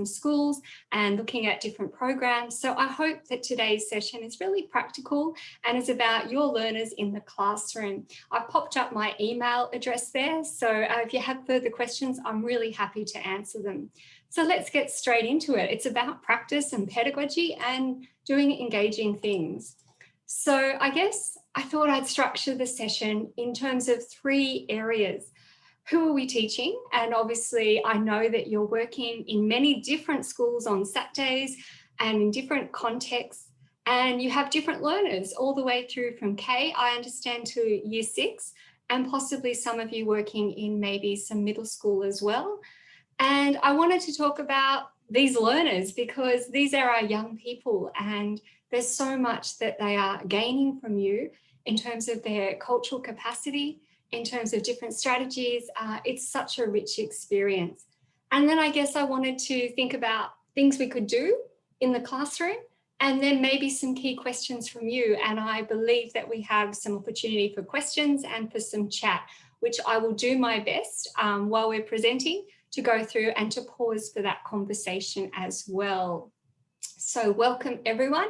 schools and looking at different programs. So I hope that today's session is really practical and is about your learners in the classroom. I've popped up my email address there, so if you have further questions, I'm really happy to answer them. So let's get straight into it. It's about practice and pedagogy and doing engaging things. So I guess I thought I'd structure the session in terms of 3 areas. Who are we teaching? And obviously I know that you're working in many different schools on Saturdays and in different contexts, and you have different learners all the way through from K, I understand, to year 6, and possibly some of you working in maybe some middle school as well. And I wanted to talk about these learners because these are our young people, and there's so much that they are gaining from you in terms of their cultural capacity, in terms of different strategies. It's such a rich experience. And then I guess I wanted to think about things we could do in the classroom, and then maybe some key questions from you. And I believe that we have some opportunity for questions and for some chat, which I will do my best while we're presenting to go through and to pause for that conversation as well. So welcome everyone.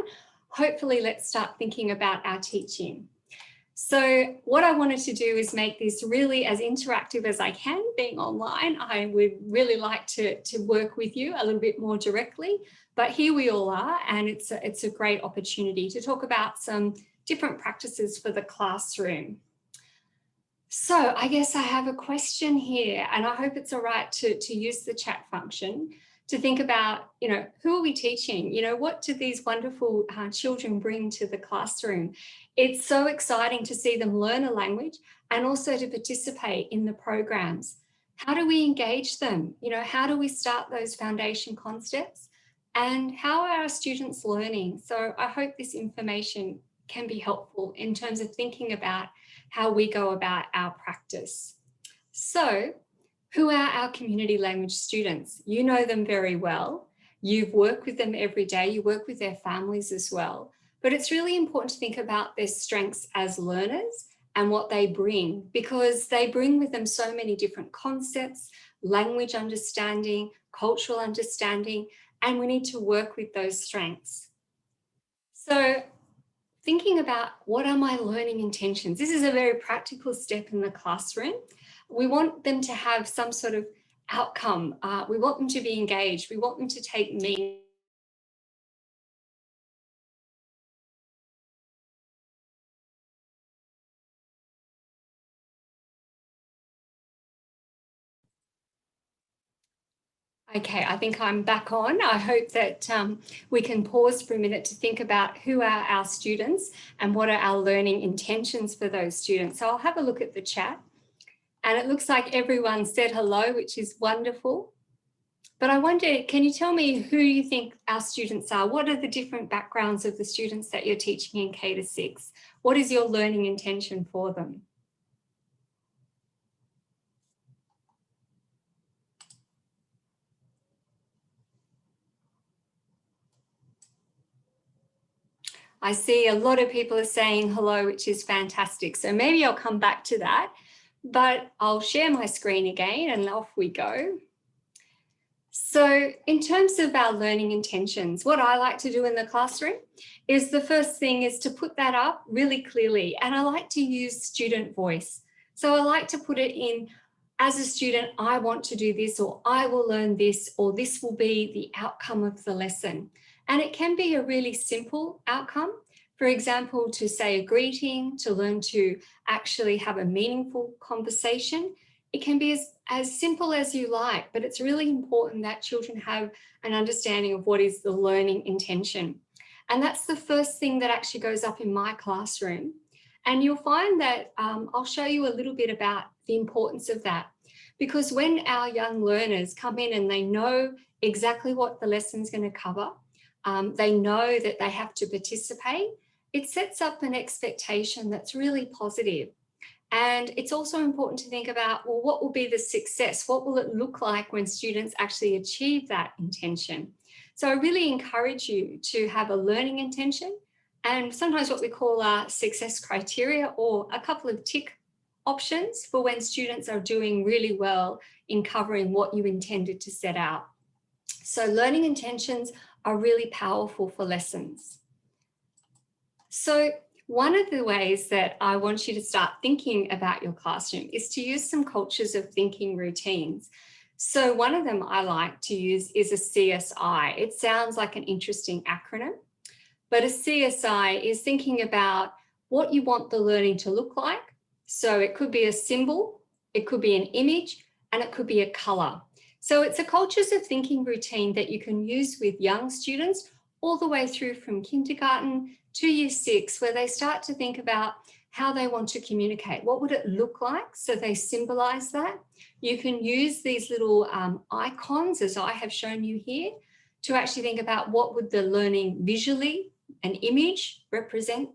Hopefully let's start thinking about our teaching. So what I wanted to do is make this really as interactive as I can. Being online, I would really like to work with you a little bit more directly, but here we all are, and it's a great opportunity to talk about some different practices for the classroom. So I guess I have a question here, and I hope it's all right to use the chat function to think about, who are we teaching? What do these wonderful children bring to the classroom? It's so exciting to see them learn a language and also to participate in the programs. How do we engage them? How do we start those foundation concepts? And how are our students learning? So I hope this information can be helpful in terms of thinking about how we go about our practice. So, who are our community language students? You know them very well. You've worked with them every day. You work with their families as well. But it's really important to think about their strengths as learners and what they bring, because they bring with them so many different concepts, language understanding, cultural understanding, and we need to work with those strengths. So thinking about what are my learning intentions? This is a very practical step in the classroom. We want them to have some sort of outcome. We want them to be engaged. We want them to take meaning. Okay, I think I'm back on. I hope that we can pause for a minute to think about who are our students and what are our learning intentions for those students. So I'll have a look at the chat. And it looks like everyone said hello, which is wonderful. But I wonder, can you tell me who you think our students are? What are the different backgrounds of the students that you're teaching in K to 6? What is your learning intention for them? I see a lot of people are saying hello, which is fantastic. So maybe I'll come back to that, but I'll share my screen again and off we go. So in terms of our learning intentions, what I like to do in the classroom is the first thing is to put that up really clearly. And I like to use student voice. So I like to put it in, as a student, I want to do this, or I will learn this, or this will be the outcome of the lesson. And it can be a really simple outcome. For example, to say a greeting, to learn to actually have a meaningful conversation. It can be as simple as you like, but it's really important that children have an understanding of what is the learning intention. And that's the first thing that actually goes up in my classroom. And you'll find that I'll show you a little bit about the importance of that. Because when our young learners come in and they know exactly what the lesson's going to cover, they know that they have to participate, it sets up an expectation that's really positive. And it's also important to think about, well, what will be the success? What will it look like when students actually achieve that intention? So I really encourage you to have a learning intention and sometimes what we call our success criteria, or a couple of tick options for when students are doing really well in covering what you intended to set out. So learning intentions are really powerful for lessons. So one of the ways that I want you to start thinking about your classroom is to use some cultures of thinking routines. So one of them I like to use is a CSI. It sounds like an interesting acronym, but a CSI is thinking about what you want the learning to look like. So it could be a symbol, it could be an image, and it could be a color. So it's a cultures of thinking routine that you can use with young students all the way through from kindergarten to year 6, where they start to think about how they want to communicate. What would it look like? So they symbolize that. You can use these little icons, as I have shown you here, to actually think about what would the learning visually, an image represent,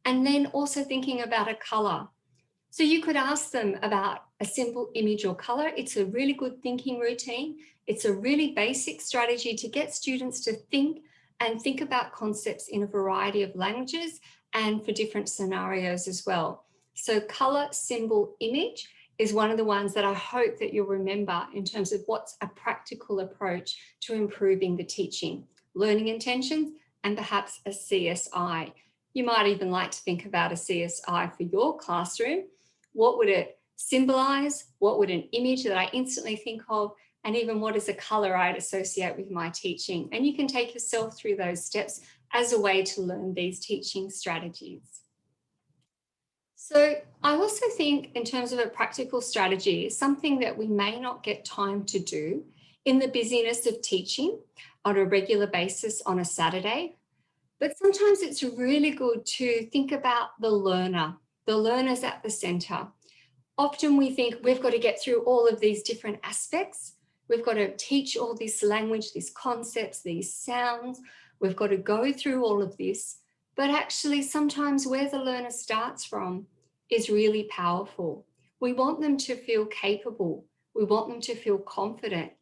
and then also thinking about a color. So you could ask them about a simple image or color. It's a really good thinking routine. It's a really basic strategy to get students to think about concepts in a variety of languages and for different scenarios as well. So color, symbol, image is one of the ones that I hope that you'll remember in terms of what's a practical approach to improving the teaching, learning intentions, and perhaps a CSI. You might even like to think about a CSI for your classroom. What would it symbolize? What would an image that I instantly think of? And even what is a color I'd associate with my teaching? And you can take yourself through those steps as a way to learn these teaching strategies. So I also think in terms of a practical strategy, something that we may not get time to do in the busyness of teaching on a regular basis on a Saturday, but sometimes it's really good to think about the learner. The learner's at the center. Often we think we've got to get through all of these different aspects. We've got to teach all this language, these concepts, these sounds. We've got to go through all of this. But actually, sometimes where the learner starts from is really powerful. We want them to feel capable. We want them to feel confident.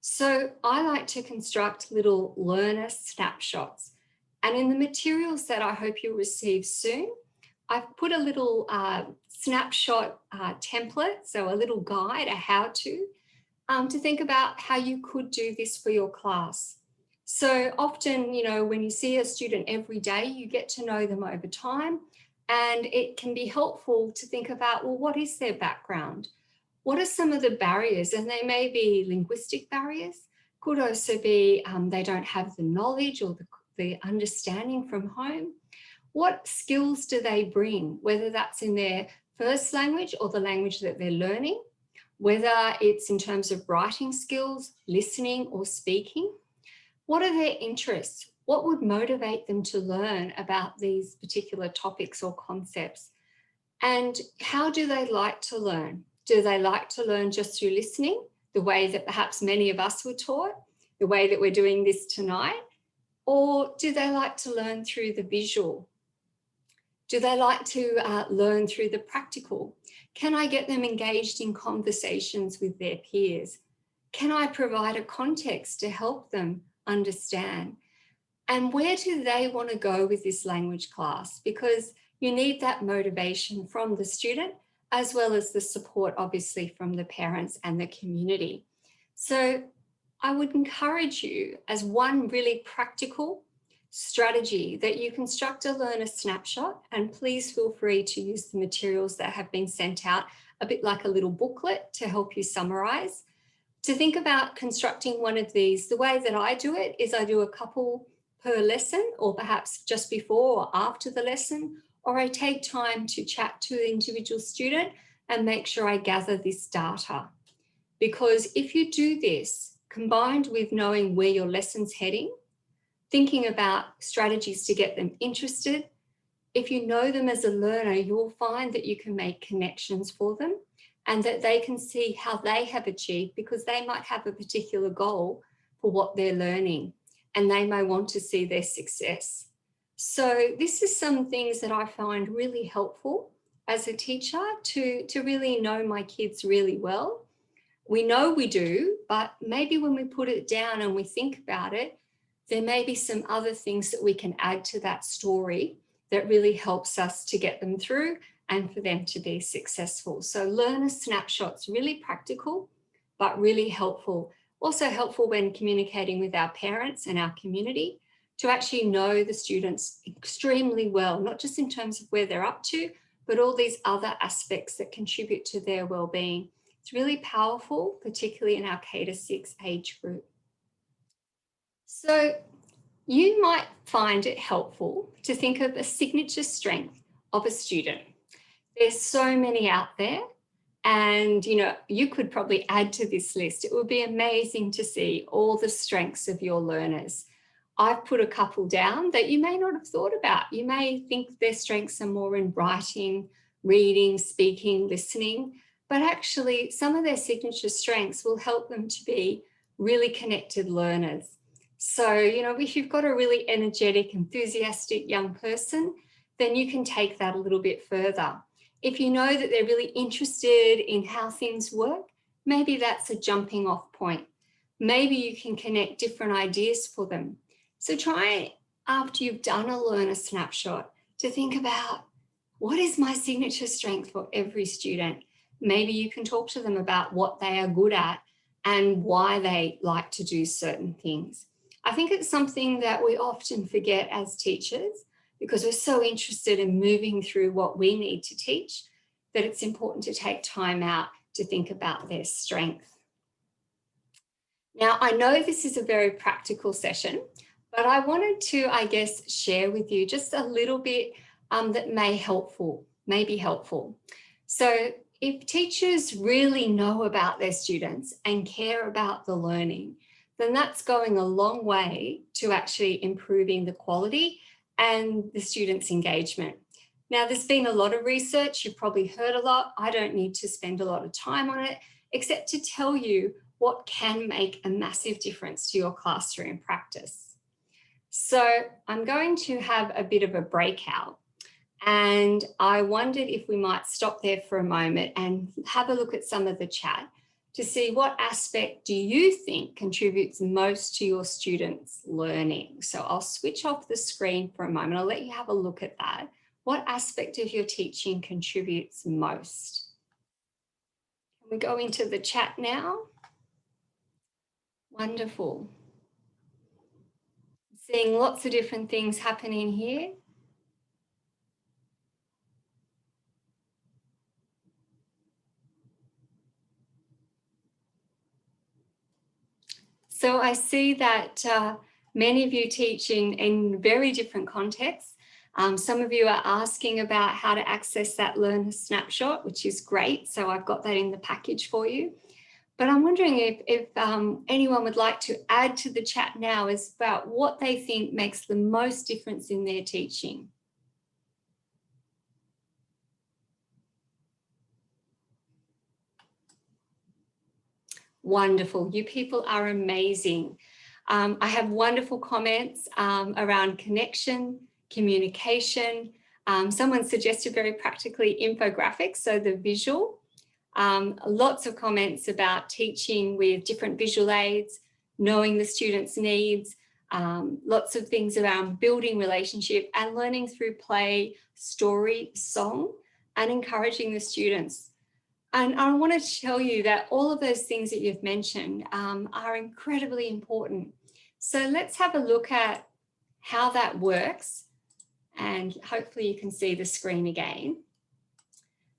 So I like to construct little learner snapshots. And in the materials that I hope you'll receive soon, I've put a little snapshot template, so a little guide, a how-to think about how you could do this for your class. So often, when you see a student every day, you get to know them over time, and it can be helpful to think about, well, what is their background? What are some of the barriers? And they may be linguistic barriers, could also be they don't have the knowledge or the understanding from home. What skills do they bring, whether that's in their first language or the language that they're learning, whether it's in terms of writing skills, listening or speaking? What are their interests? What would motivate them to learn about these particular topics or concepts? And how do they like to learn? Do they like to learn just through listening, the way that perhaps many of us were taught, the way that we're doing this tonight? Or do they like to learn through the visual? Do they like to learn through the practical? Can I get them engaged in conversations with their peers? Can I provide a context to help them understand? And where do they want to go with this language class? Because you need that motivation from the student, as well as the support, obviously, from the parents and the community. So I would encourage you, as one really practical strategy, that you construct a learner snapshot, and please feel free to use the materials that have been sent out, a bit like a little booklet to help you summarize. To think about constructing one of these, the way that I do it is I do a couple per lesson, or perhaps just before or after the lesson, or I take time to chat to the individual student and make sure I gather this data. Because if you do this, combined with knowing where your lesson's heading, thinking about strategies to get them interested, if you know them as a learner, you'll find that you can make connections for them and that they can see how they have achieved, because they might have a particular goal for what they're learning and they may want to see their success. So this is some things that I find really helpful as a teacher to really know my kids really well. We know we do, but maybe when we put it down and we think about it, there may be some other things that we can add to that story that really helps us to get them through and for them to be successful. So learner snapshots, really practical, but really helpful Also helpful when communicating with our parents and our community to actually know the students extremely well, not just in terms of where they're up to, but all these other aspects that contribute to their well-being. It's really powerful, particularly in our K-6 age group. So you might find it helpful to think of a signature strength of a student. There's so many out there, and you could probably add to this list. It would be amazing to see all the strengths of your learners. I've put a couple down that you may not have thought about. You may think their strengths are more in writing, reading, speaking, listening, but actually some of their signature strengths will help them to be really connected learners. So, if you've got a really energetic, enthusiastic young person, then you can take that a little bit further. If you know that they're really interested in how things work, maybe that's a jumping off point. Maybe you can connect different ideas for them. So try, after you've done a learner snapshot, to think about, what is my signature strength for every student? Maybe you can talk to them about what they are good at and why they like to do certain things. I think it's something that we often forget as teachers, because we're so interested in moving through what we need to teach, that it's important to take time out to think about their strength. Now, I know this is a very practical session, but I wanted to, share with you just a little bit that may be helpful. So if teachers really know about their students and care about the learning, then that's going a long way to actually improving the quality and the students' engagement. Now, there's been a lot of research, you've probably heard a lot. I don't need to spend a lot of time on it, except to tell you what can make a massive difference to your classroom practice. So I'm going to have a bit of a breakout, and I wondered if we might stop there for a moment and have a look at some of the chat to see what aspect do you think contributes most to your students' learning. So I'll switch off the screen for a moment. I'll let you have a look at that. What aspect of your teaching contributes most? Can we go into the chat now? Wonderful. Seeing lots of different things happening here. So I see that many of you teach in very different contexts. Some of you are asking about how to access that learner snapshot, which is great. So I've got that in the package for you. But I'm wondering if anyone would like to add to the chat now is about what they think makes the most difference in their teaching. Wonderful. You people are amazing. I have wonderful comments around connection, communication. Someone suggested very practically infographics, so the visual. Lots of comments about teaching with different visual aids, knowing the students' needs, lots of things around building relationship and learning through play, story, song, and encouraging the students. And I want to tell you that all of those things that you've mentioned are incredibly important. So let's have a look at how that works. And hopefully you can see the screen again.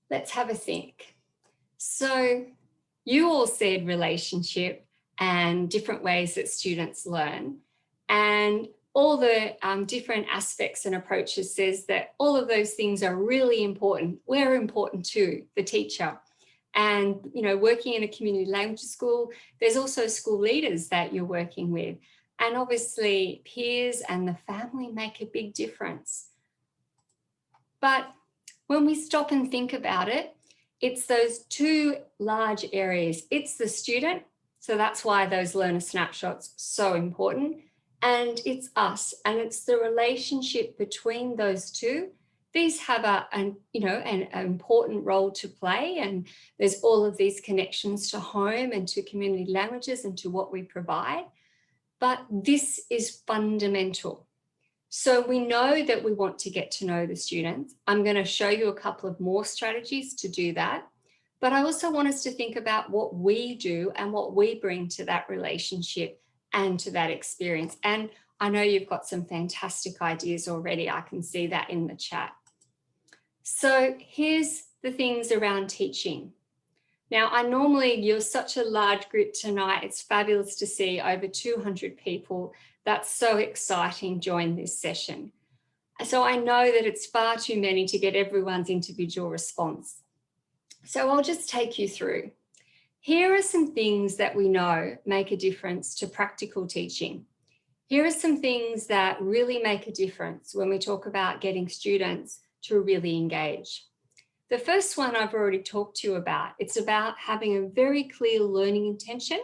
Let's have a think. So you all said relationship and different ways that students learn. And all the different aspects and approaches says that all of those things are really important. We're important too, the teacher. And, working in a community language school, there's also school leaders that you're working with. And obviously peers and the family make a big difference. But when we stop and think about it, it's those two large areas. It's the student, so that's why those learner snapshots are so important. And it's us, and it's the relationship between those two. These have an important role to play, and there's all of these connections to home and to community languages and to what we provide. But this is fundamental. So we know that we want to get to know the students. I'm going to show you a couple of more strategies to do that. But I also want us to think about what we do and what we bring to that relationship and to that experience. And I know you've got some fantastic ideas already. I can see that in the chat. So here's the things around teaching. Now, you're such a large group tonight. It's fabulous to see over 200 people. That's so exciting join this session. So I know that it's far too many to get everyone's individual response. So I'll just take you through. Here are some things that we know make a difference to practical teaching. Here are some things that really make a difference when we talk about getting students to really engage. The first one I've already talked to you about. It's about having a very clear learning intention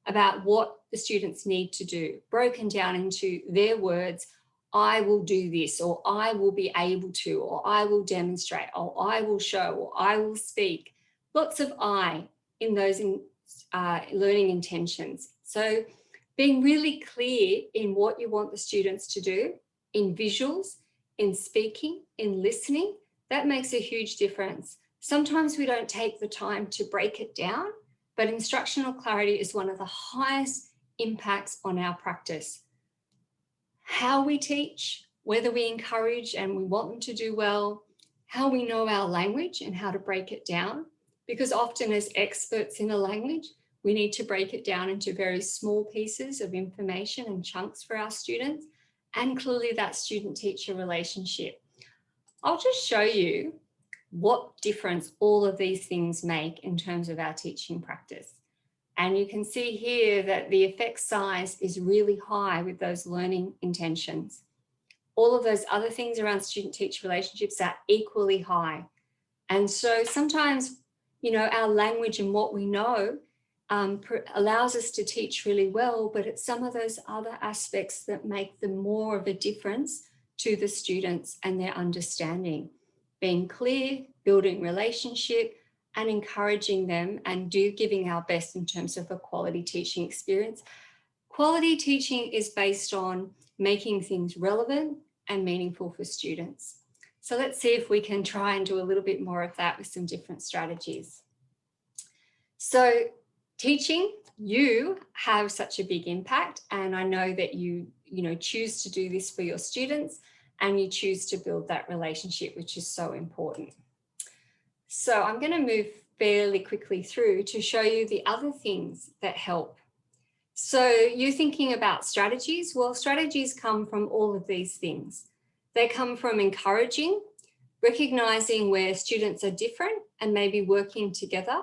about what the students need to do, broken down into their words. I will do this, or I will be able to, or I will demonstrate, or I will show, or I will speak. Lots of I in those learning intentions. So being really clear in what you want the students to do, in visuals, in speaking, in listening, that makes a huge difference. Sometimes we don't take the time to break it down, but instructional clarity is one of the highest impacts on our practice. How we teach, whether we encourage and we want them to do well, how we know our language and how to break it down, because often as experts in a language, we need to break it down into very small pieces of information and chunks for our students, and clearly that student-teacher relationship. I'll just show you what difference all of these things make in terms of our teaching practice. And you can see here that the effect size is really high with those learning intentions. All of those other things around student-teacher relationships are equally high. And so sometimes, our language and what we know allows us to teach really well, but it's some of those other aspects that make them more of a difference to the students and their understanding. Being clear, building relationship, and encouraging them and giving our best in terms of a quality teaching experience. Quality teaching is based on making things relevant and meaningful for students. So let's see if we can try and do a little bit more of that with some different strategies. So teaching, you have such a big impact, and I know that you choose to do this for your students, and you choose to build that relationship, which is so important. So I'm going to move fairly quickly through to show you the other things that help. So you're thinking about strategies. Well, strategies come from all of these things. They come from encouraging, recognizing where students are different and maybe working together.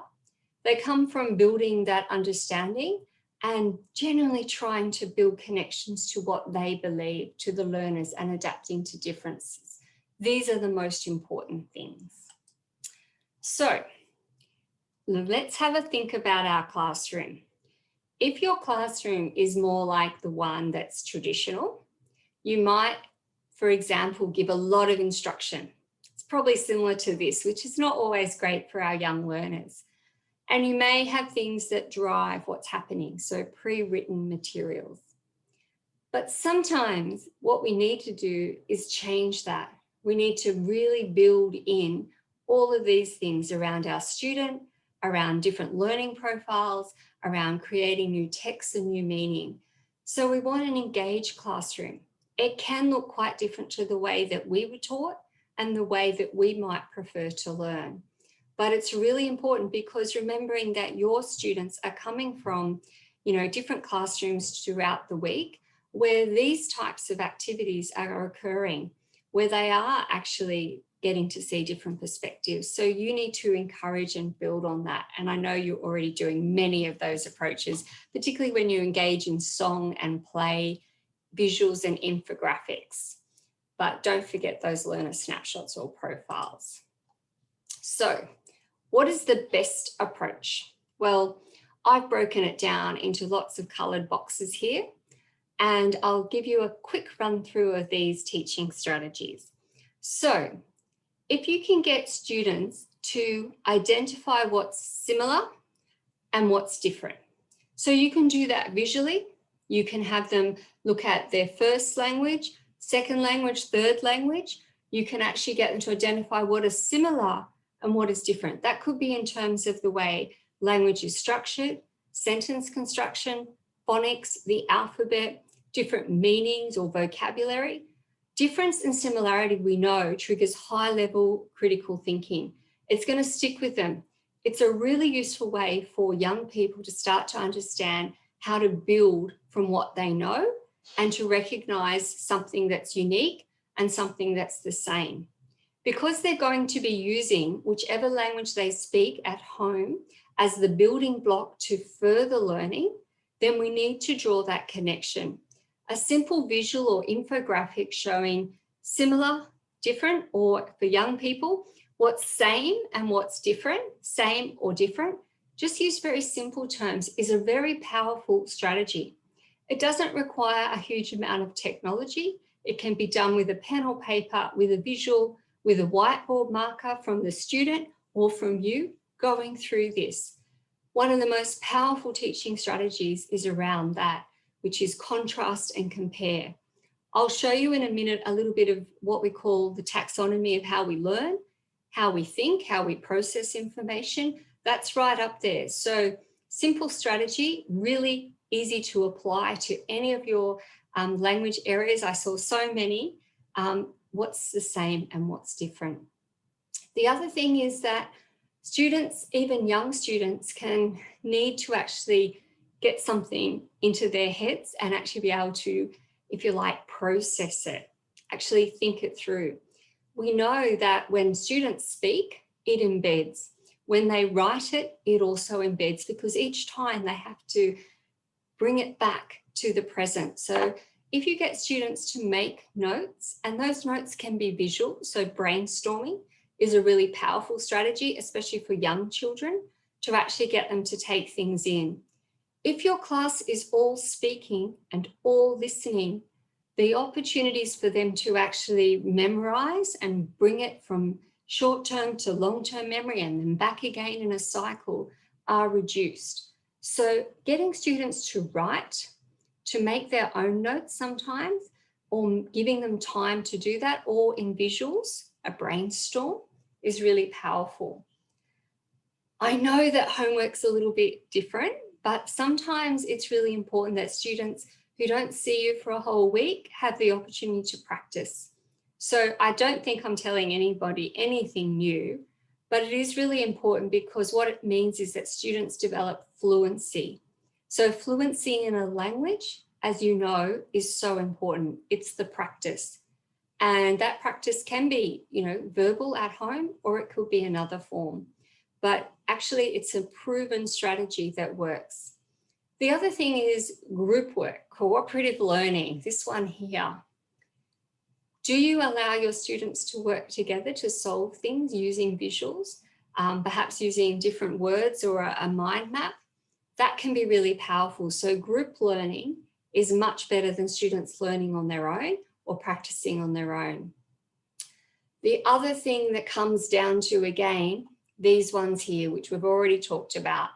They come from building that understanding and generally trying to build connections to what they believe, to the learners, and adapting to differences. These are the most important things. So let's have a think about our classroom. If your classroom is more like the one that's traditional, you might, for example, give a lot of instruction. It's probably similar to this, which is not always great for our young learners. And you may have things that drive what's happening, so pre-written materials. But sometimes what we need to do is change that. We need to really build in all of these things around our student, around different learning profiles, around creating new texts and new meaning. So we want an engaged classroom. It can look quite different to the way that we were taught and the way that we might prefer to learn. But it's really important, because remembering that your students are coming from, different classrooms throughout the week where these types of activities are occurring, where they are actually getting to see different perspectives. So you need to encourage and build on that. And I know you're already doing many of those approaches, particularly when you engage in song and play, visuals and infographics. But don't forget those learner snapshots or profiles. So what is the best approach? Well, I've broken it down into lots of coloured boxes here, and I'll give you a quick run through of these teaching strategies. So if you can get students to identify what's similar and what's different. So you can do that visually. You can have them look at their first language, second language, third language. You can actually get them to identify what is similar and what is different. That could be in terms of the way language is structured, sentence construction, phonics, the alphabet, different meanings or vocabulary. Difference and similarity, we know, triggers high-level critical thinking. It's going to stick with them. It's a really useful way for young people to start to understand how to build from what they know and to recognize something that's unique and something that's the same. Because they're going to be using whichever language they speak at home as the building block to further learning, then we need to draw that connection. A simple visual or infographic showing similar, different, or for young people, what's same and what's different, same or different, just use very simple terms, is a very powerful strategy. It doesn't require a huge amount of technology. It can be done with a pen or paper, with a visual, with a whiteboard marker from the student or from you going through this. One of the most powerful teaching strategies is around that, which is contrast and compare. I'll show you in a minute a little bit of what we call the taxonomy of how we learn, how we think, how we process information. That's right up there. So simple strategy, really easy to apply to any of your language areas. I saw so many. What's the same and what's different? The other thing is that students, even young students, can need to actually get something into their heads and actually be able to, if you like, process it, actually think it through. We know that when students speak, it embeds. When they write it, it also embeds, because each time they have to bring it back to the present. So if you get students to make notes, and those notes can be visual, so brainstorming is a really powerful strategy, especially for young children, to actually get them to take things in. If your class is all speaking and all listening, the opportunities for them to actually memorize and bring it from short-term to long-term memory and then back again in a cycle are reduced. So getting students to write, to make their own notes sometimes, or giving them time to do that, or in visuals, a brainstorm, is really powerful. I know that homework's a little bit different, but sometimes it's really important that students who don't see you for a whole week have the opportunity to practice. So I don't think I'm telling anybody anything new, but it is really important, because what it means is that students develop fluency. So fluency in a language, as you know, is so important. It's the practice. And that practice can be, verbal at home, or it could be another form. But actually, it's a proven strategy that works. The other thing is group work, cooperative learning, this one here. Do you allow your students to work together to solve things using visuals, perhaps using different words or a mind map? That can be really powerful. So group learning is much better than students learning on their own or practicing on their own. The other thing that comes down to, again, these ones here, which we've already talked about,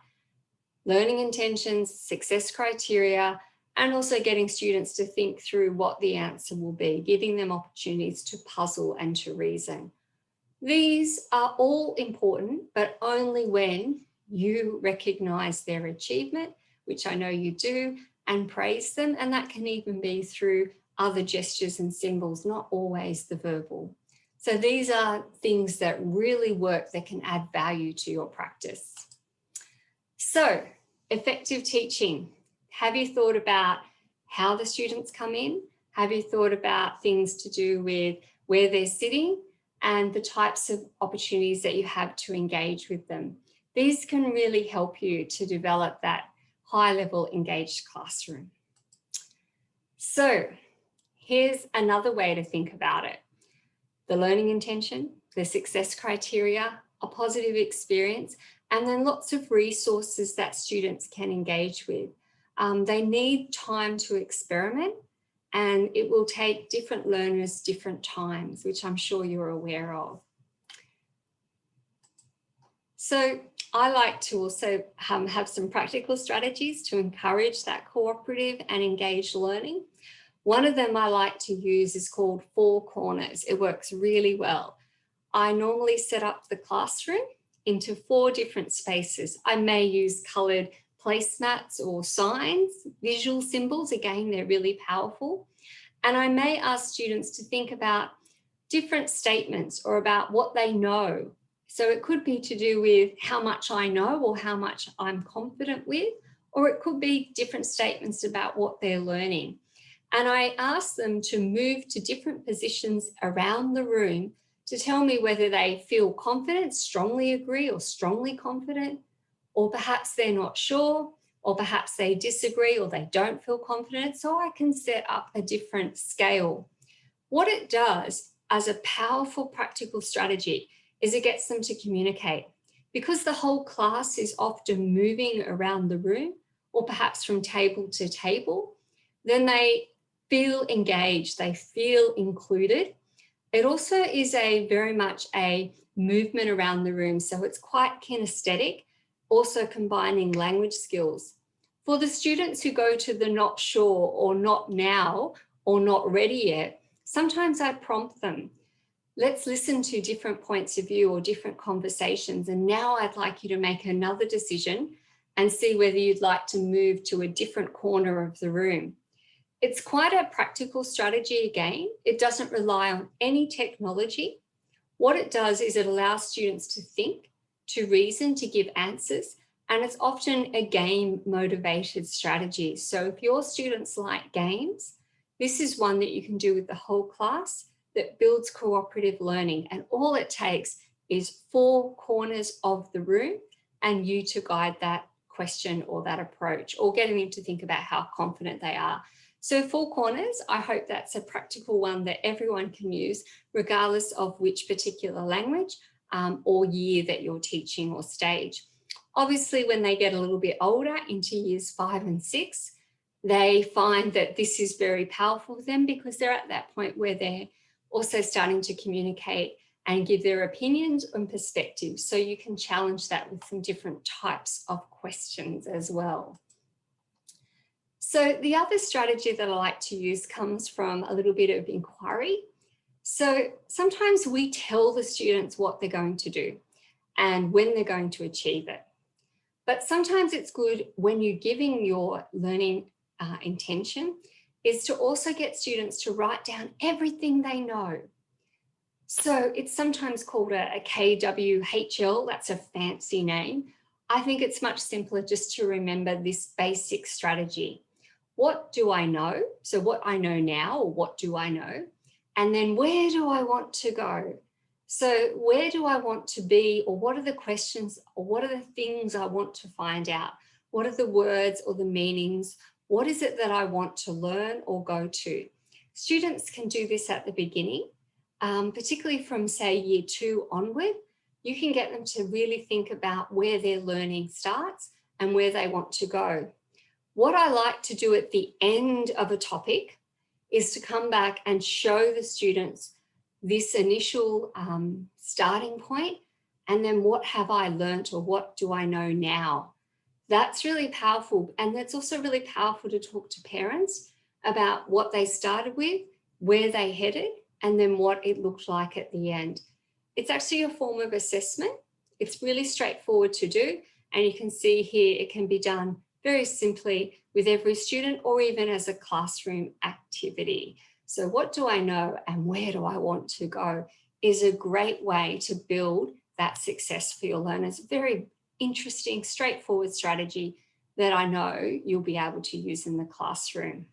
learning intentions, success criteria, and also getting students to think through what the answer will be, giving them opportunities to puzzle and to reason. These are all important, but only when you recognize their achievement, which I know you do, and praise them. And that can even be through other gestures and symbols, not always the verbal. So these are things that really work, that can add value to your practice. So effective teaching. Have you thought about how the students come in? Have you thought about things to do with where they're sitting and the types of opportunities that you have to engage with them? These can really help you to develop that high-level engaged classroom. So here's another way to think about it. The learning intention, the success criteria, a positive experience, and then lots of resources that students can engage with. They need time to experiment, and it will take different learners different times, which I'm sure you're aware of. So I like to also have some practical strategies to encourage that cooperative and engaged learning. One of them I like to use is called 4 corners. It works really well. I normally set up the classroom into 4 different spaces. I may use coloured placemats or signs, visual symbols, again, they're really powerful. And I may ask students to think about different statements or about what they know. So it could be to do with how much I know or how much I'm confident with, or it could be different statements about what they're learning. And I ask them to move to different positions around the room to tell me whether they feel confident, strongly agree, or strongly confident, or perhaps they're not sure, or perhaps they disagree or they don't feel confident. So I can set up a different scale. What it does as a powerful practical strategy is it gets them to communicate. Because the whole class is often moving around the room or perhaps from table to table, then they feel engaged, they feel included. It also is very much a movement around the room, so it's quite kinesthetic, also combining language skills. For the students who go to the not sure or not now or not ready yet, sometimes I prompt them, let's listen to different points of view or different conversations. And now I'd like you to make another decision and see whether you'd like to move to a different corner of the room. It's quite a practical strategy again. It doesn't rely on any technology. What it does is it allows students to think, to reason, to give answers, and it's often a game motivated strategy. So if your students like games, this is one that you can do with the whole class that builds cooperative learning. And all it takes is 4 corners of the room and you to guide that question or that approach, or getting them to think about how confident they are. So 4 corners, I hope that's a practical one that everyone can use, regardless of which particular language or year that you're teaching or stage. Obviously, when they get a little bit older into years 5 and 6, they find that this is very powerful for them because they're at that point where they're also starting to communicate and give their opinions and perspectives. So you can challenge that with some different types of questions as well. So the other strategy that I like to use comes from a little bit of inquiry. So sometimes we tell the students what they're going to do and when they're going to achieve it. But sometimes it's good when you're giving your learning intention is to also get students to write down everything they know. So it's sometimes called a KWHL, that's a fancy name. I think it's much simpler just to remember this basic strategy. What do I know? So what I know now, or what do I know? And then where do I want to go? So where do I want to be, or what are the questions, or what are the things I want to find out? What are the words or the meanings? What is it that I want to learn or go to? Students can do this at the beginning, particularly from, say, year 2 onward. You can get them to really think about where their learning starts and where they want to go. What I like to do at the end of a topic is to come back and show the students this initial starting point, and then what have I learnt or what do I know now? That's really powerful. And that's also really powerful to talk to parents about what they started with, where they headed, and then what it looked like at the end. It's actually a form of assessment. It's really straightforward to do. And you can see here, it can be done very simply with every student or even as a classroom activity. So what do I know and where do I want to go is a great way to build that success for your learners. Very interesting, straightforward strategy that I know you'll be able to use in the classroom.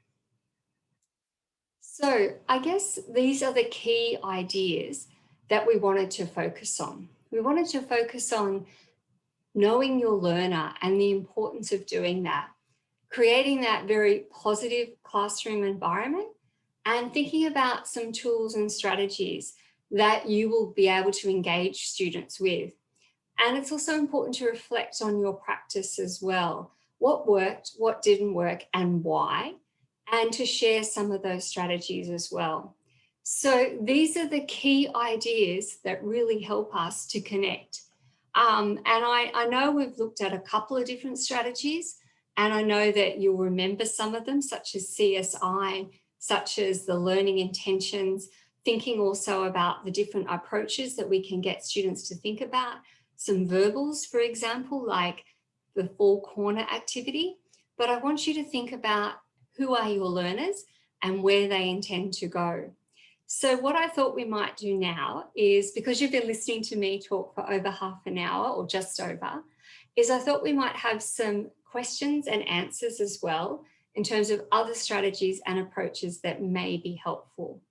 So I guess these are the key ideas that we wanted to focus on. We wanted to focus on knowing your learner and the importance of doing that, creating that very positive classroom environment, and thinking about some tools and strategies that you will be able to engage students with. And it's also important to reflect on your practice as well. What worked, what didn't work, and why, and to share some of those strategies as well. So these are the key ideas that really help us to connect. And I know we've looked at a couple of different strategies, and I know that you'll remember some of them, such as CSI, such as the learning intentions, thinking also about the different approaches that we can get students to think about, some verbals, for example, like the 4-corner activity. But I want you to think about who are your learners and where they intend to go. So what I thought we might do now is, because you've been listening to me talk for over half an hour or just over, is I thought we might have some questions and answers as well in terms of other strategies and approaches that may be helpful.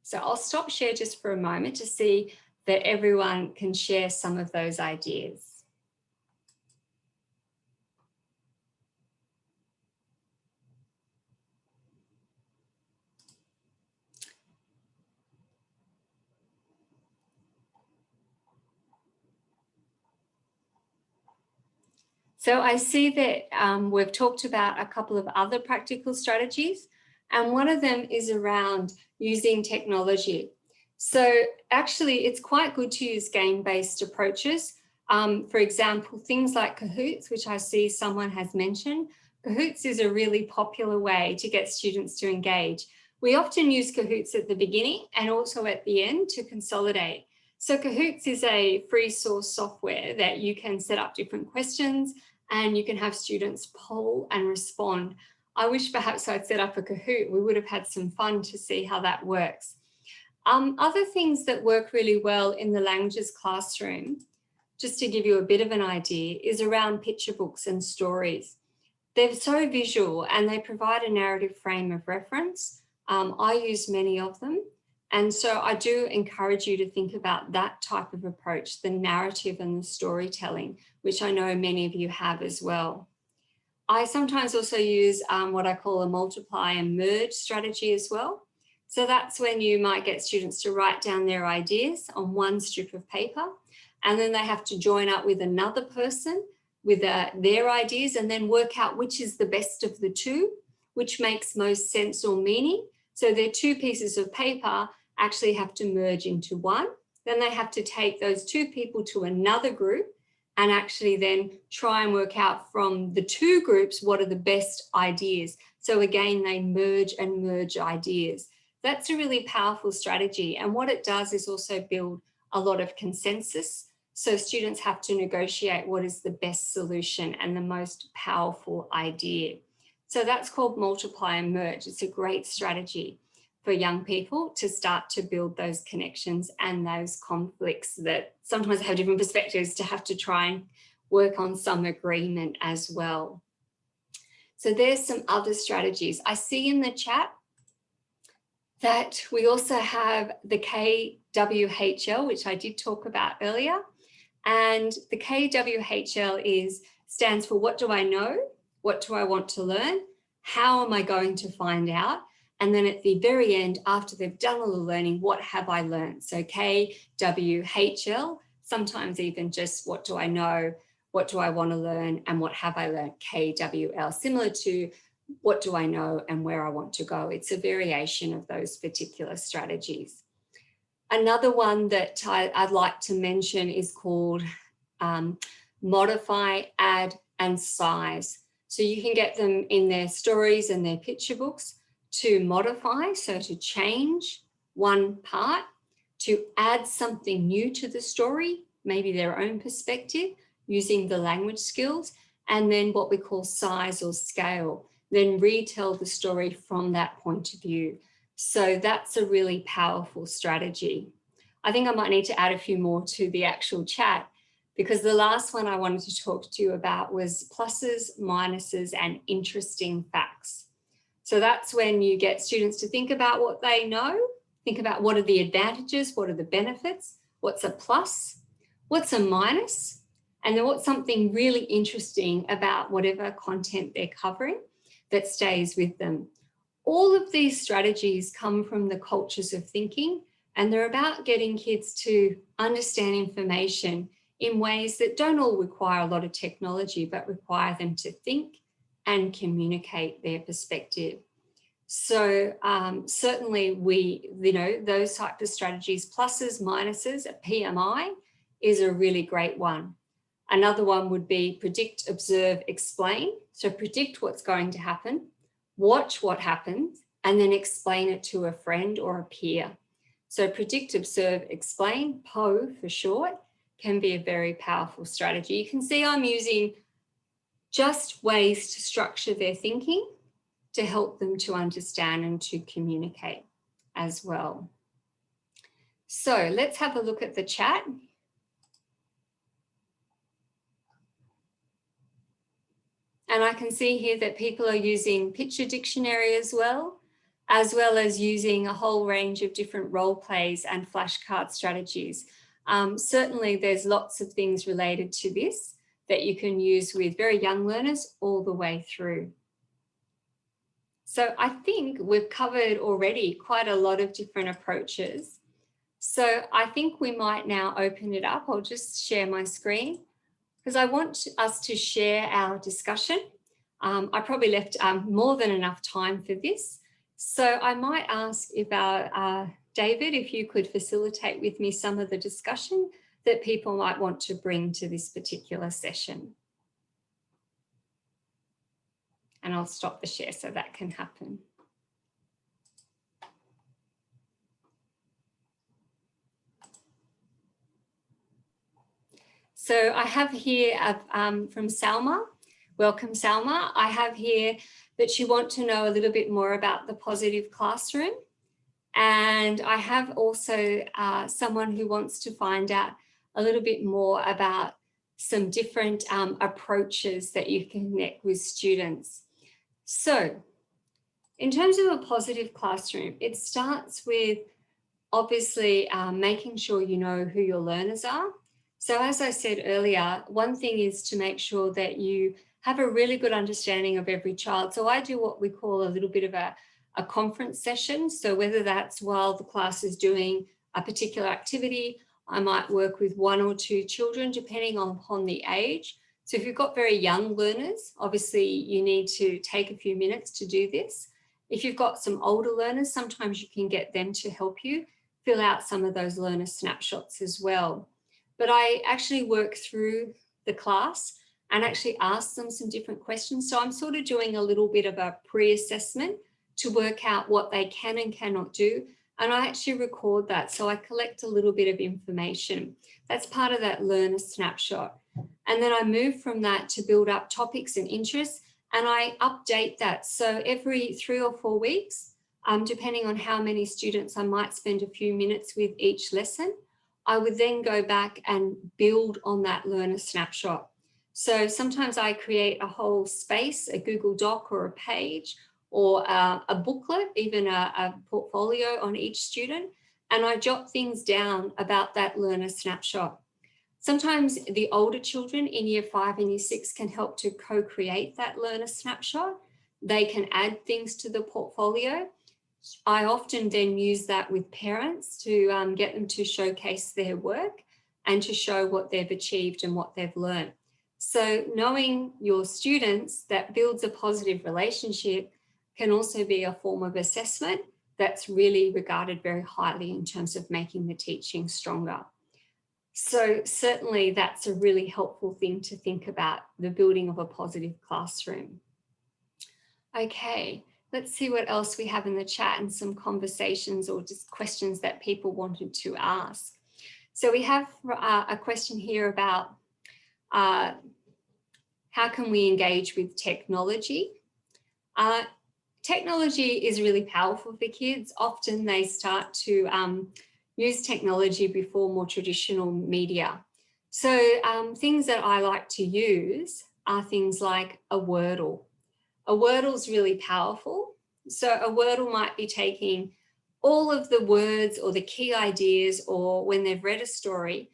So I'll stop share just for a moment to see that everyone can share some of those ideas. So I see that we've talked about a couple of other practical strategies, and one of them is around using technology. So actually, it's quite good to use game-based approaches. For example, things like Kahoots, which I see someone has mentioned. Kahoots is a really popular way to get students to engage. We often use Kahoots at the beginning and also at the end to consolidate. So Kahoots is a free source software that you can set up different questions and you can have students poll and respond. I wish perhaps I'd set up a Kahoot. We would have had some fun to see how that works. Other things that work really well in the languages classroom, just to give you a bit of an idea, is around picture books and stories. They're so visual and they provide a narrative frame of reference. I use many of them. And so I do encourage you to think about that type of approach, the narrative and the storytelling, which I know many of you have as well. I sometimes also use what I call a multiply and merge strategy as well. So that's when you might get students to write down their ideas on one strip of paper, and then they have to join up with another person with their ideas and then work out which is the best of the two, which makes most sense or meaning. So their two pieces of paper actually have to merge into one. Then they have to take those two people to another group and actually then try and work out from the two groups what are the best ideas. So again, they merge and merge ideas. That's a really powerful strategy. And what it does is also build a lot of consensus. So students have to negotiate what is the best solution and the most powerful idea. So that's called multiply and merge. It's a great strategy for young people to start to build those connections and those conflicts that sometimes have different perspectives, to have to try and work on some agreement as well. So there's some other strategies. I see in the chat that we also have the KWHL, which I did talk about earlier. And the KWHL stands for what do I know? What do I want to learn? How am I going to find out? And then at the very end, after they've done all the learning, what have I learned? So KWHL, sometimes even just what do I know, what do I want to learn, and what have I learned? KWL, similar to what do I know and where I want to go. It's a variation of those particular strategies. Another one that I'd like to mention is called modify, add, and size. So you can get them in their stories and their picture books to modify, so to change one part, to add something new to the story, maybe their own perspective, using the language skills, and then what we call size or scale, then retell the story from that point of view. So that's a really powerful strategy. I think I might need to add a few more to the actual chat, because the last one I wanted to talk to you about was pluses, minuses, and interesting facts. So that's when you get students to think about what they know, think about what are the advantages, what are the benefits, what's a plus, what's a minus, and then what's something really interesting about whatever content they're covering that stays with them. All of these strategies come from the cultures of thinking, and they're about getting kids to understand information in ways that don't all require a lot of technology, but require them to think and communicate their perspective. So certainly those types of strategies, pluses, minuses, a PMI is a really great one. Another one would be predict, observe, explain. So predict what's going to happen, watch what happens, and then explain it to a friend or a peer. So predict, observe, explain, PO for short, can be a very powerful strategy. You can see I'm using just ways to structure their thinking to help them to understand and to communicate as well. So let's have a look at the chat. And I can see here that people are using picture dictionary as well as using a whole range of different role plays and flashcard strategies. Certainly there's lots of things related to this that you can use with very young learners all the way through. So I think we've covered already quite a lot of different approaches. So I think we might now open it up. I'll just share my screen because I want us to share our discussion. I probably left more than enough time for this. So I might ask if David, if you could facilitate with me some of the discussion that people might want to bring to this particular session. And I'll stop the share so that can happen. So I have here from Salma. Welcome, Salma. I have here that you want to know a little bit more about the positive classroom. And I have also someone who wants to find out a little bit more about some different approaches that you can connect with students. So in terms of a positive classroom, it starts with obviously making sure you know who your learners are. So as I said earlier, one thing is to make sure that you have a really good understanding of every child. So I do what we call a little bit of a conference session. So whether that's while the class is doing a particular activity, I might work with 1 or 2 children, depending upon the age. So if you've got very young learners, obviously you need to take a few minutes to do this. If you've got some older learners, sometimes you can get them to help you fill out some of those learner snapshots as well. But I actually work through the class and actually ask them some different questions. So I'm sort of doing a little bit of a pre-assessment to work out what they can and cannot do. And I actually record that. So I collect a little bit of information. That's part of that learner snapshot. And then I move from that to build up topics and interests, and I update that. So every 3 or 4 weeks, depending on how many students I might spend a few minutes with each lesson, I would then go back and build on that learner snapshot. So sometimes I create a whole space, a Google Doc or a page, or a booklet, even a portfolio on each student, and I jot things down about that learner snapshot. Sometimes the older children in year 5 and year 6 can help to co-create that learner snapshot. They can add things to the portfolio. I often then use that with parents to get them to showcase their work and to show what they've achieved and what they've learned. So knowing your students, that builds a positive relationship, can also be a form of assessment that's really regarded very highly in terms of making the teaching stronger. So certainly that's a really helpful thing to think about, the building of a positive classroom. Okay, let's see what else we have in the chat and some conversations or just questions that people wanted to ask. So we have a question here about how can we engage with technology? Technology is really powerful for kids. Often they start to use technology before more traditional media. So things that I like to use are things like a Wordle. A Wordle is really powerful. So a Wordle might be taking all of the words or the key ideas, or when they've read a story,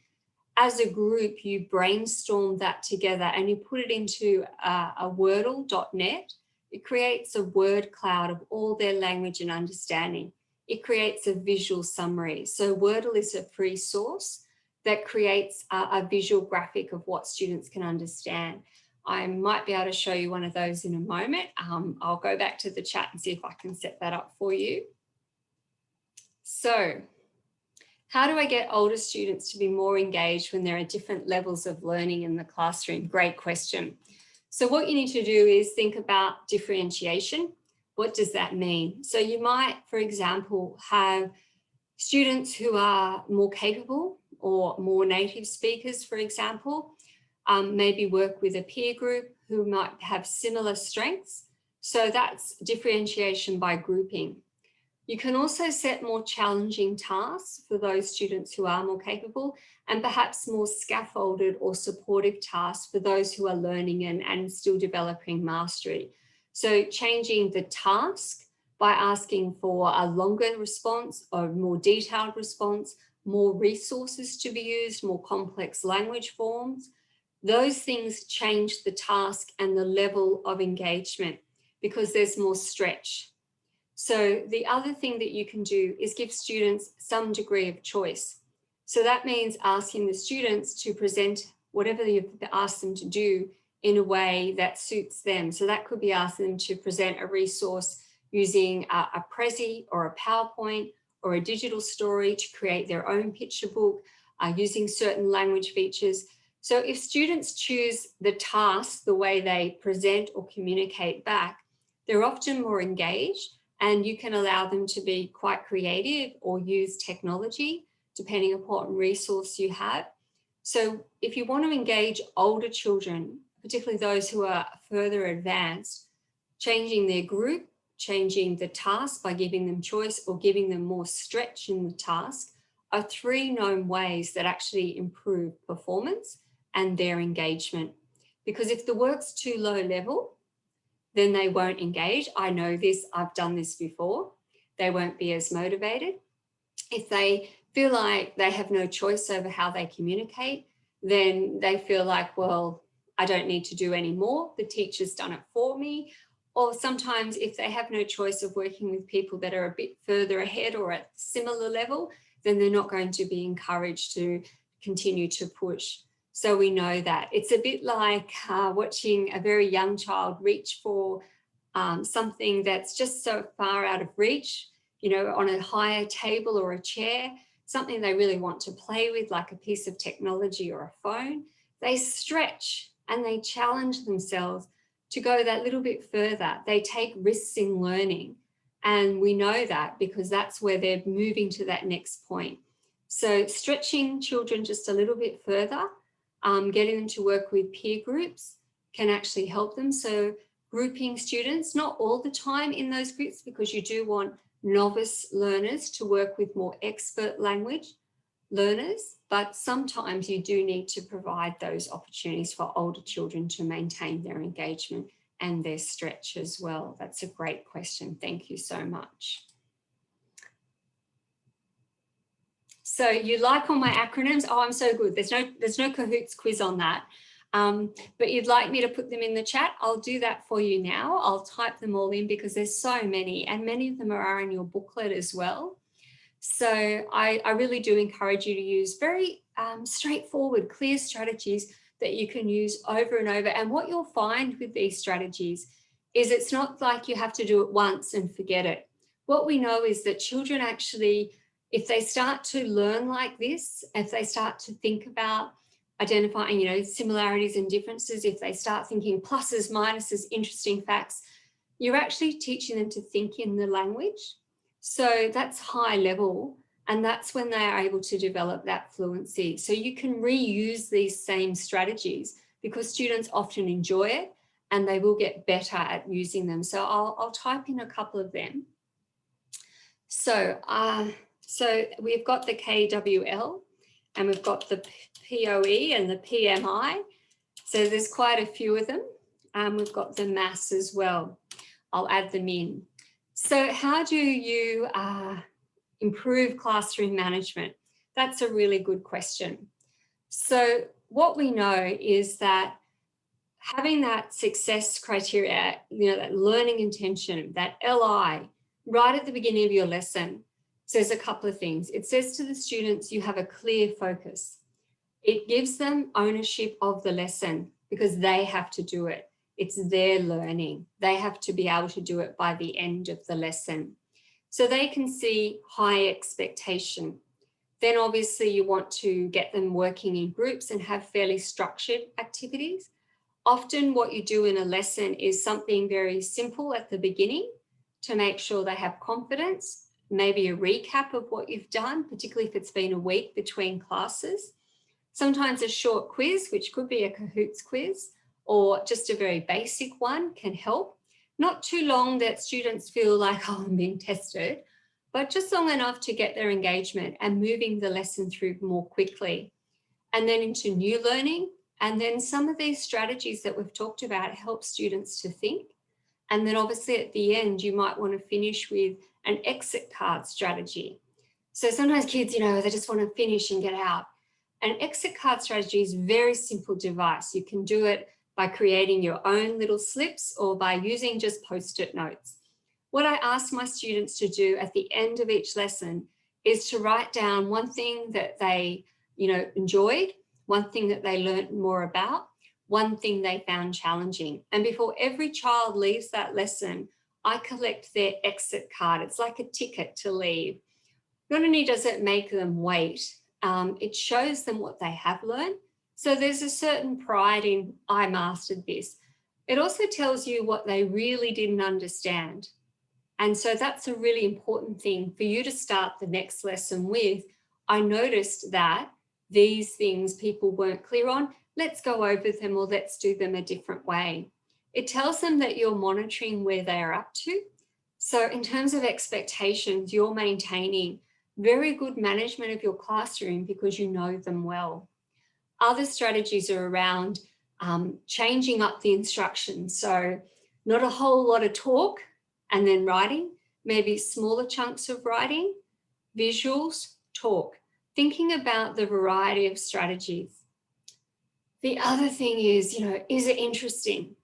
as a group, you brainstorm that together and you put it into a Wordle.net. It creates a word cloud of all their language and understanding. It creates a visual summary. So Wordle is a free source that creates a visual graphic of what students can understand. I might be able to show you one of those in a moment. I'll go back to the chat and see if I can set that up for you. So how do I get older students to be more engaged when there are different levels of learning in the classroom? Great question. So what you need to do is think about differentiation. What does that mean? So you might, for example, have Students who are more capable or more native speakers, for example, maybe work with a peer group who might have similar strengths. So that's differentiation by grouping. You can also set more challenging tasks for those students who are more capable, and perhaps more scaffolded or supportive tasks for those who are learning and still developing mastery. So changing the task by asking for a longer response or more detailed response, more resources to be used, more complex language forms. Those things change the task and the level of engagement because there's more stretch. So the other thing that you can do is give students some degree of choice. So that means asking the students to present whatever you've asked them to do in a way that suits them. So that could be asking them to present a resource using a Prezi or a PowerPoint or a digital story to create their own picture book, using certain language features. So if students choose the task, the way they present or communicate back, they're often more engaged, and you can allow them to be quite creative or use technology depending upon resource you have. So if you want to engage older children, particularly those who are further advanced, changing their group, changing the task by giving them choice or giving them more stretch in the task are 3 known ways that actually improve performance and their engagement. Because if the work's too low level, then they won't engage. I know this, I've done this before. They won't be as motivated. If they feel like they have no choice over how they communicate, then they feel like, well, I don't need to do any more. The teacher's done it for me. Or sometimes if they have no choice of working with people that are a bit further ahead or at similar level, then they're not going to be encouraged to continue to push. So we know that. It's a bit like watching a very young child reach for something that's just so far out of reach, you know, on a higher table or a chair, something they really want to play with, like a piece of technology or a phone. They stretch and they challenge themselves to go that little bit further. They take risks in learning. And we know that because that's where they're moving to that next point. So stretching children just a little bit further, getting them to work with peer groups can actually help them. So grouping students, not all the time in those groups, because you do want novice learners to work with more expert language learners, but sometimes you do need to provide those opportunities for older children to maintain their engagement and their stretch as well. That's a great question. Thank you so much. So you like all my acronyms? Oh, I'm so good. There's no Kahoots quiz on that. But you'd like me to put them in the chat? I'll do that for you now. I'll type them all in because there's so many, and many of them are in your booklet as well. So I really do encourage you to use very straightforward, clear strategies that you can use over and over. And what you'll find with these strategies is it's not like you have to do it once and forget it. What we know is that children actually, if they start to learn like this, if they start to think about identifying, you know, similarities and differences, if they start thinking pluses, minuses, interesting facts, you're actually teaching them to think in the language. So that's high level, and that's when they are able to develop that fluency. So you can reuse these same strategies because students often enjoy it and they will get better at using them. So I'll type in a couple of them. So we've got the KWL and we've got the POE and the PMI. So there's quite a few of them. We've got the maths as well. I'll add them in. So how do you improve classroom management? That's a really good question. So what we know is that having that success criteria, you know, that learning intention, that LI, right at the beginning of your lesson, says a couple of things. It says to the students, you have a clear focus. It gives them ownership of the lesson because they have to do it. It's their learning. They have to be able to do it by the end of the lesson. So they can see high expectation. Then obviously you want to get them working in groups and have fairly structured activities. Often what you do in a lesson is something very simple at the beginning to make sure they have confidence, maybe a recap of what you've done, particularly if it's been a week between classes. Sometimes a short quiz, which could be a Kahoots quiz, or just a very basic one can help. Not too long that students feel like, oh, I'm being tested, but just long enough to get their engagement and moving the lesson through more quickly. And then into new learning. And then some of these strategies that we've talked about help students to think. And then obviously at the end, you might want to finish with an exit card strategy. So sometimes kids, they just want to finish and get out. An exit card strategy is a very simple device. You can do it by creating your own little slips or by using just post-it notes. What I ask my students to do at the end of each lesson is to write down one thing that they, enjoyed, one thing that they learned more about, one thing they found challenging. And before every child leaves that lesson, I collect their exit card. It's like a ticket to leave. Not only does it make them wait, it shows them what they have learned. So there's a certain pride in, I mastered this. It also tells you what they really didn't understand. And so that's a really important thing for you to start the next lesson with. I noticed that these things people weren't clear on. Let's go over them, or let's do them a different way. It tells them that you're monitoring where they are up to. So in terms of expectations, you're maintaining very good management of your classroom because you know them well. Other strategies are around changing up the instructions. So not a whole lot of talk and then writing, maybe smaller chunks of writing, visuals, talk, thinking about the variety of strategies. The other thing is, is it interesting?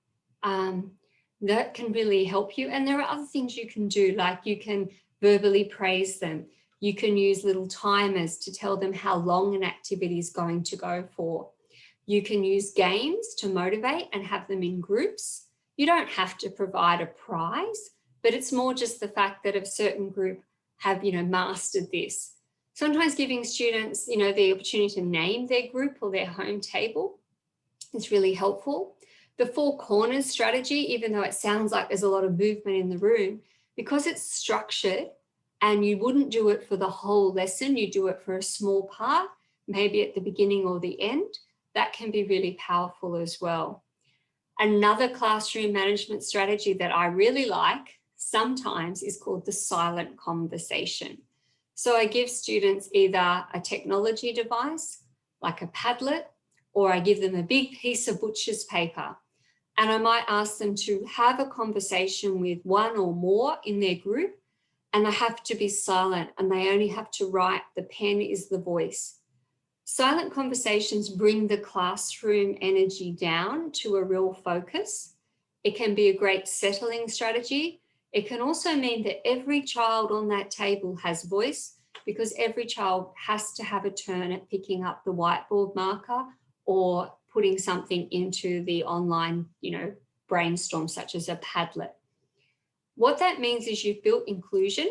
That can really help you. And there are other things you can do, like you can verbally praise them. You can use little timers to tell them how long an activity is going to go for. You can use games to motivate and have them in groups. You don't have to provide a prize, but it's more just the fact that a certain group have, mastered this. Sometimes giving students, the opportunity to name their group or their home table is really helpful. The 4 corners strategy, even though it sounds like there's a lot of movement in the room, because it's structured and you wouldn't do it for the whole lesson, you do it for a small part, maybe at the beginning or the end, that can be really powerful as well. Another classroom management strategy that I really like sometimes is called the silent conversation. So I give students either a technology device, like a Padlet, or I give them a big piece of butcher's paper. And I might ask them to have a conversation with one or more in their group, and they have to be silent and they only have to write. The pen is the voice. Silent conversations bring the classroom energy down to a real focus. It can be a great settling strategy. It can also mean that every child on that table has voice, because every child has to have a turn at picking up the whiteboard marker or putting something into the online, brainstorm, such as a Padlet. What that means is you've built inclusion.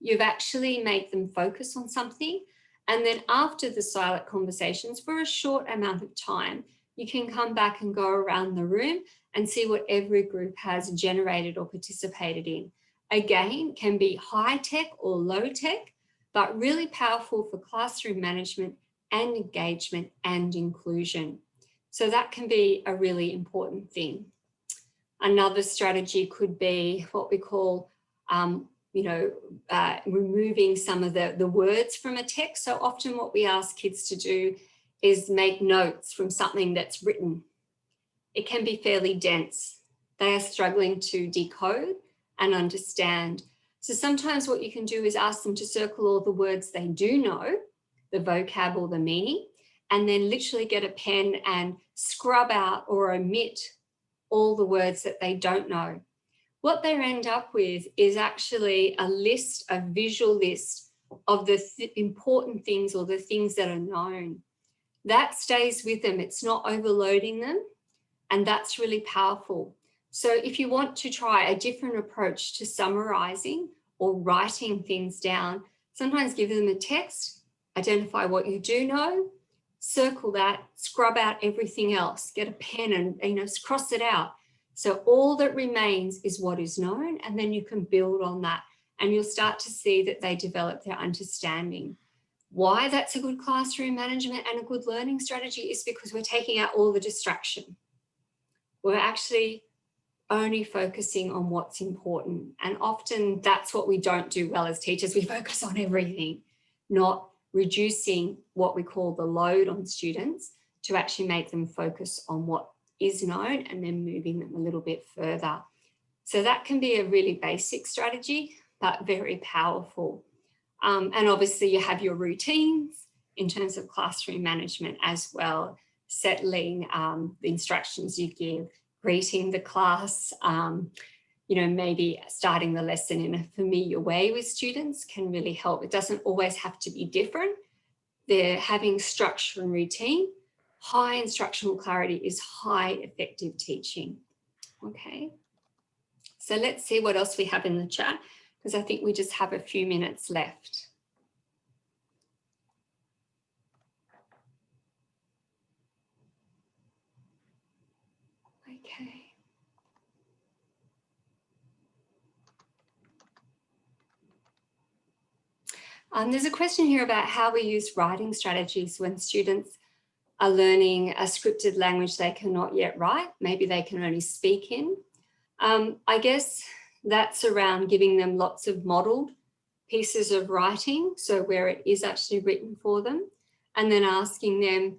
You've actually made them focus on something. And then after the silent conversations, for a short amount of time, you can come back and go around the room and see what every group has generated or participated in. Again, can be high tech or low tech, but really powerful for classroom management and engagement and inclusion. So that can be a really important thing. Another strategy could be what we call, removing some of the words from a text. So often what we ask kids to do is make notes from something that's written. It can be fairly dense. They are struggling to decode and understand. So sometimes what you can do is ask them to circle all the words they do know, the vocab or the meaning, and then literally get a pen and scrub out or omit all the words that they don't know. What they end up with is actually a list, a visual list of the important things or the things that are known. That stays with them. It's not overloading them. And that's really powerful. So if you want to try a different approach to summarizing or writing things down, sometimes give them a text, identify what you do know, circle that, scrub out everything else, get a pen and cross it out. So all that remains is what is known, and then you can build on that and you'll start to see that they develop their understanding. Why that's a good classroom management and a good learning strategy is because we're taking out all the distraction. We're actually only focusing on what's important. And often that's what we don't do well as teachers. We focus on everything, not reducing what we call the load on students to actually make them focus on what is known and then moving them a little bit further. So that can be a really basic strategy, but very powerful. And obviously you have your routines in terms of classroom management as well, settling the instructions you give, greeting the class, you know, maybe starting the lesson in a familiar way with students can really help. It doesn't always have to be different. They're having structure and routine. High instructional clarity is high effective teaching. Okay, so let's see what else we have in the chat, because I think we just have a few minutes left. Okay. There's a question here about how we use writing strategies when students are learning a scripted language they cannot yet write. Maybe they can only speak in. I guess that's around giving them lots of modelled pieces of writing, so where it is actually written for them, and then asking them,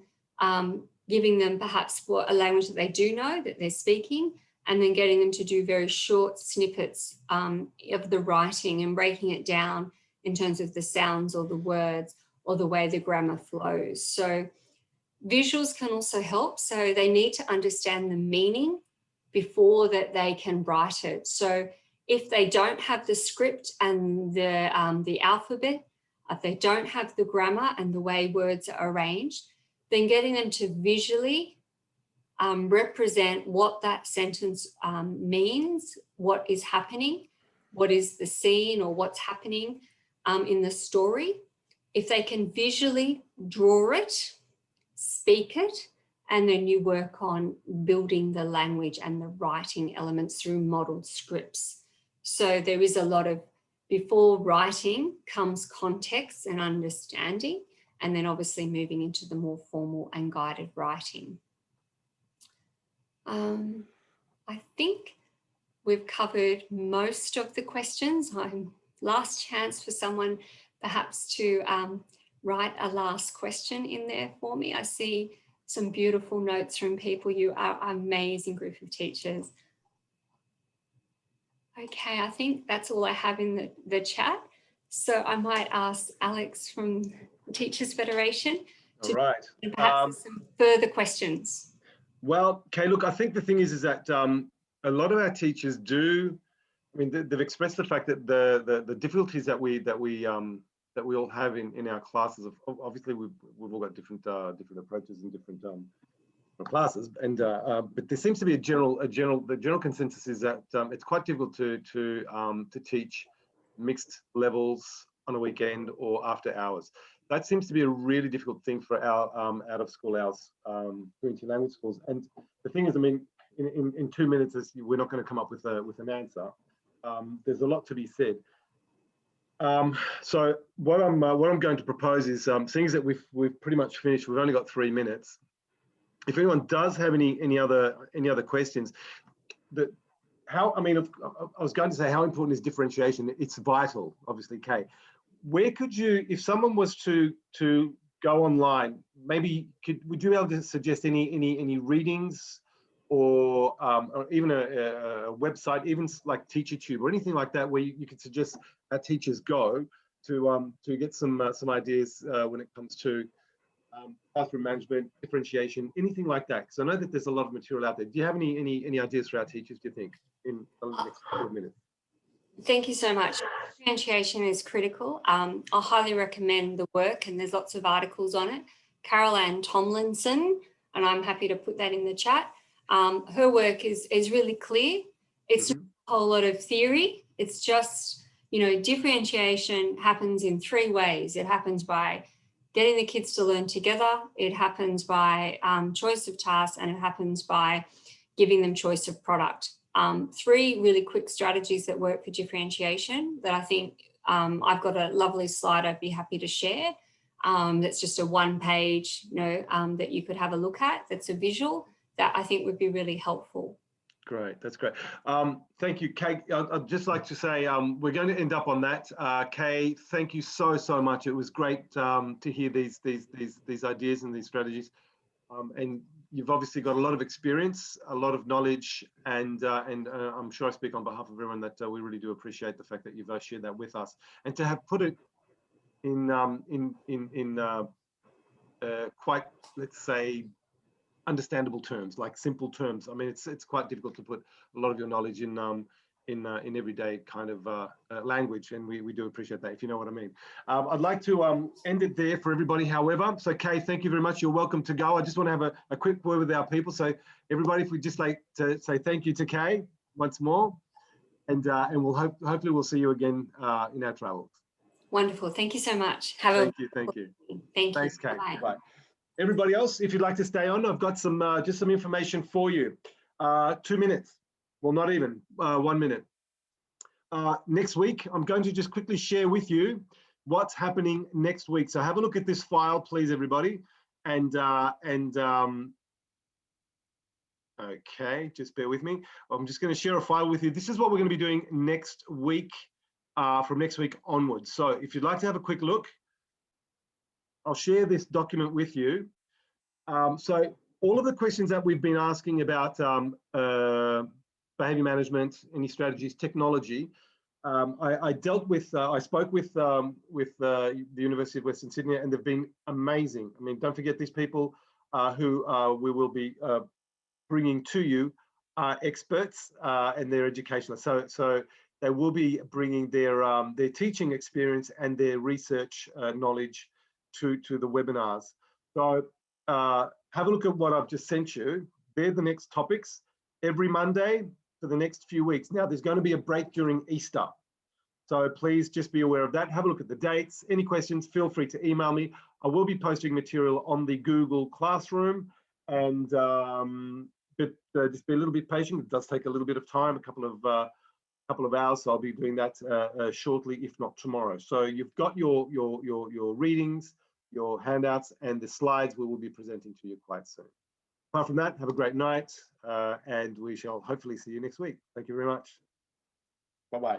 giving them perhaps for a language that they do know that they're speaking, and then getting them to do very short snippets of the writing and breaking it down in terms of the sounds or the words or the way the grammar flows. So visuals can also help. So they need to understand the meaning before that they can write it. So if they don't have the script and the alphabet, if they don't have the grammar and the way words are arranged, then getting them to visually represent what that sentence means, what is happening, what is the scene or what's happening in the story. If they can visually draw it, speak it, and then you work on building the language and the writing elements through modelled scripts. So there is a lot of, before writing comes context and understanding, and then obviously moving into the more formal and guided writing. I think we've covered most of the questions. Last chance for someone perhaps to write a last question in there for me. I see some beautiful notes from people. You are an amazing group of teachers. Okay, I think that's all I have in the chat. So I might ask Alex from the Teachers Federation to perhaps some further questions. Well, Kay, look, I think the thing is that a lot of our teachers do. I mean, they've expressed the fact that the difficulties that we all have in our classes. Obviously, we've all got different approaches in different classes, and but there seems to be the general consensus is that it's quite difficult to teach mixed levels on a weekend or after hours. That seems to be a really difficult thing for our out of school hours community language schools. And the thing is, I mean, in 2 minutes, we're not going to come up with an answer. There's a lot to be said. So what I'm going to propose is things that we've pretty much finished. We've only got 3 minutes. If anyone does have any other questions, I was going to say how important is differentiation. It's vital, obviously, Kay. Where could you, if someone was to go online, maybe would you be able to suggest any readings or even a website, even like TeacherTube or anything like that, where you could suggest our teachers go to get some ideas when it comes to classroom management, differentiation, anything like that? Because I know that there's a lot of material out there. Do you have any ideas for our teachers, do you think, in the next couple of minutes? Thank you so much. Differentiation is critical. I highly recommend the work, and there's lots of articles on it. Carol Ann Tomlinson, and I'm happy to put that in the chat. Her work is really clear. It's not a whole lot of theory. It's just, you know, differentiation happens in 3 ways. It happens by getting the kids to learn together. It happens by choice of tasks, and it happens by giving them choice of product. 3 really quick strategies that work for differentiation that I think I've got a lovely slide I'd be happy to share. That's just a 1-page, that you could have a look at. That's a visual that I think would be really helpful. Great, that's great. Thank you, Kay. I'd just like to say we're going to end up on that. Kay, thank you so much. It was great to hear these ideas and these strategies. And you've obviously got a lot of experience, a lot of knowledge, and I'm sure I speak on behalf of everyone that we really do appreciate the fact that you've shared that with us, and to have put it in quite, let's say, understandable terms, like simple terms. I mean, it's quite difficult to put a lot of your knowledge in everyday kind of language, and we do appreciate that, if you know what I mean. I'd like to end it there for everybody, however. So Kay, thank you very much. You're welcome to go. I just want to have a quick word with our people. So everybody, if we just like to say thank you to Kay once more, and we'll hopefully we'll see you again in our travels. Wonderful. Thank you so much. Thank you. Thank you. Thanks, Kay. Bye. Bye. Everybody else, if you'd like to stay on, I've got some just some information for you. 2 minutes. Well, not even 1 minute. Next week, I'm going to just quickly share with you what's happening next week. So have a look at this file, please, everybody. Okay, just bear with me. I'm just going to share a file with you. This is what we're going to be doing next week, from next week onwards. So if you'd like to have a quick look, I'll share this document with you. So all of the questions that we've been asking about behavior management, any strategies, technology, I spoke with the University of Western Sydney, and they've been amazing. I mean, don't forget these people who we will be bringing to you are experts and their educationalists. So they will be bringing their teaching experience and their research knowledge to the webinars. So have a look at what I've just sent you. They're the next topics every Monday for the next few weeks. Now, there's going to be a break during Easter, so please just be aware of that. Have a look at the dates. Any questions, feel free to email me. I will be posting material on the Google Classroom, and just be a little bit patient. It does take a little bit of time, a couple of hours. So I'll be doing that shortly, if not tomorrow. So you've got your readings, your handouts, and the slides we will be presenting to you quite soon. Apart from that, have a great night, and we shall hopefully see you next week. Thank you very much. Bye-bye.